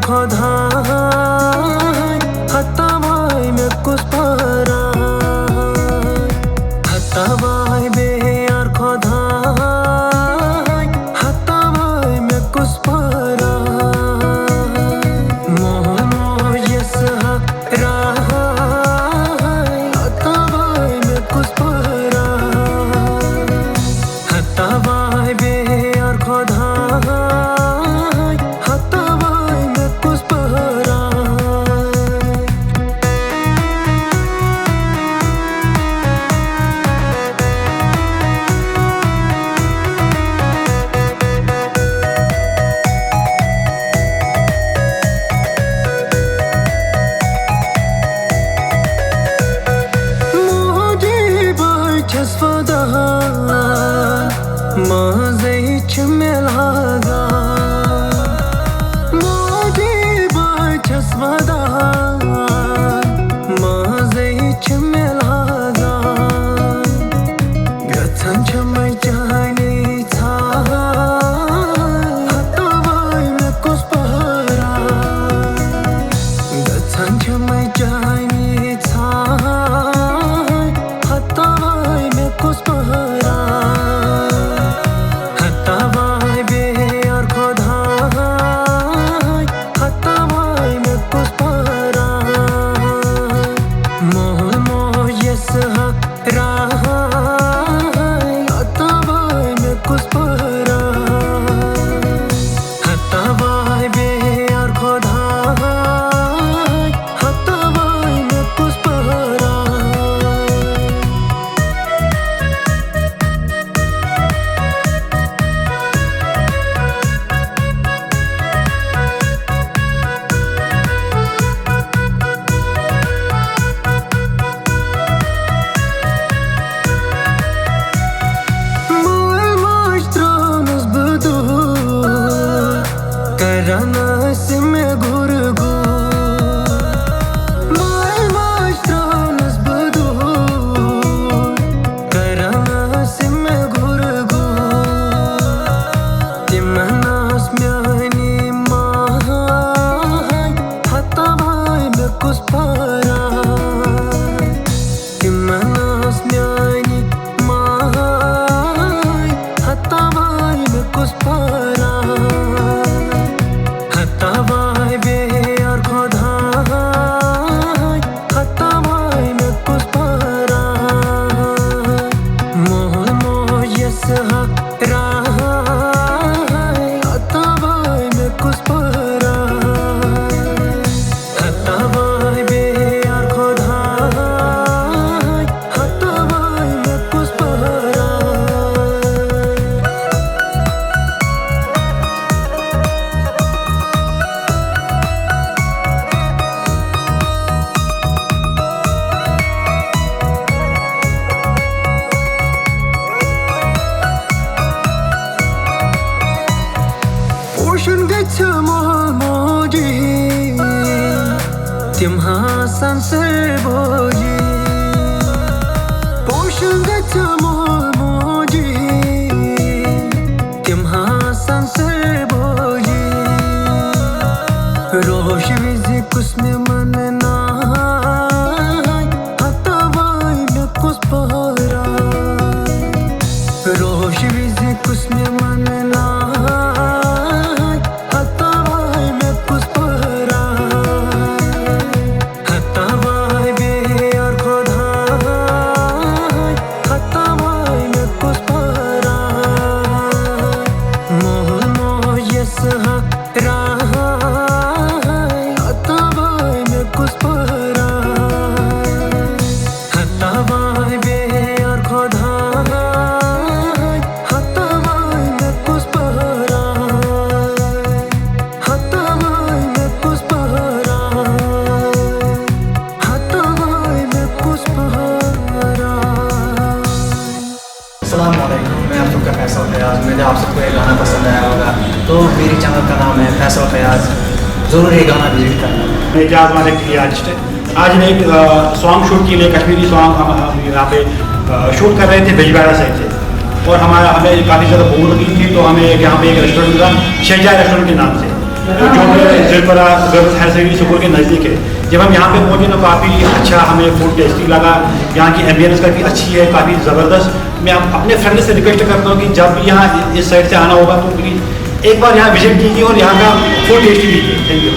खुदा हत्तावाई में कुछ परा हत्तावाई बे यार खुदा हत्तावाई में कुछ परा मोह मोह ये सहरा हत्तावाई में कुछ परा हत्तावाई बे यार खुदा Çesfada mazey çmelhaga modi bay çesfada mazey çmelhaga gatan çmay jani tha hatavai me kuspara gatan çmay jani tha कुछ पहरा हत्तावाई बे यार खुदा हत्तावाई में कुछ पहरा मोह मोह ये सहरा हत्तावाई में कुछ पहरा हत्तावाई बे यार खुदा हत्तावाई में कुछ पहरा Karana sime gurgu mai mastranas badu Karana sime gurgu Timanas myani mahai Hatavai me kuch para Timanas myani mahai Hatavai me kuch para हत्तावाई बे यार खुदा हत्तावाई में कुछ परा मोह मोह ये सहरा हत्तावाई में कुछ परा हत्तावाई बे यार खुदा हत्तावाई में कुछ परा Ocean gets a moji Tim Hassan Serboji Ocean gets a moji Tim Hassan Serboji Rosh vizi kusme manna Hatavai me kus pahra Rosh vizi kusme manna हत्तावाई में कुछ पहरा हत्तावाई बे यार खुदा हत्तावाई में कुछ पहरा हत्तावाई में कुछ पहरा हत्तावाई में कुछ पहरा। अस्सलाम वालेकुम, मैं आप सबका फैसल फयाज। मुझे आप सबको ये गाना पसंद आया होगा तो मेरे चैनल का नाम है फैसल फयाज, ज़रूर ये गाना विजिट करना। मैं एजाज मालिक की आर्टिस्ट है। आज मैं एक सॉन्ग शूट के लिए कश्मीरी सॉन्ग हम यहाँ पे शूट कर रहे थे बिजवाड़ा साइड से, और हमें काफ़ी ज़्यादा भूख लगी थी तो हमें यहाँ पे एक रेस्टोरेंट था, शहजाद रेस्टोरेंट के नाम से। जो जिलपरा गर्ल्स हायर सेकेंडरी स्कूल के नज़दीक है। जब हम यहाँ पे पहुँचे तो काफ़ी अच्छा हमें फूड टेस्टी लगा, यहाँ की एम्बियंस काफ़ी अच्छी है, काफ़ी ज़बरदस्त। मैं अपने फ्रेंड से रिक्वेस्ट करता हूँ कि जब भी यहाँ इस साइड से आना होगा तो प्लीज़ एक बार यहाँ विजिट कीजिए और यहाँ का फूड टेस्टी लीजिए। Thank you.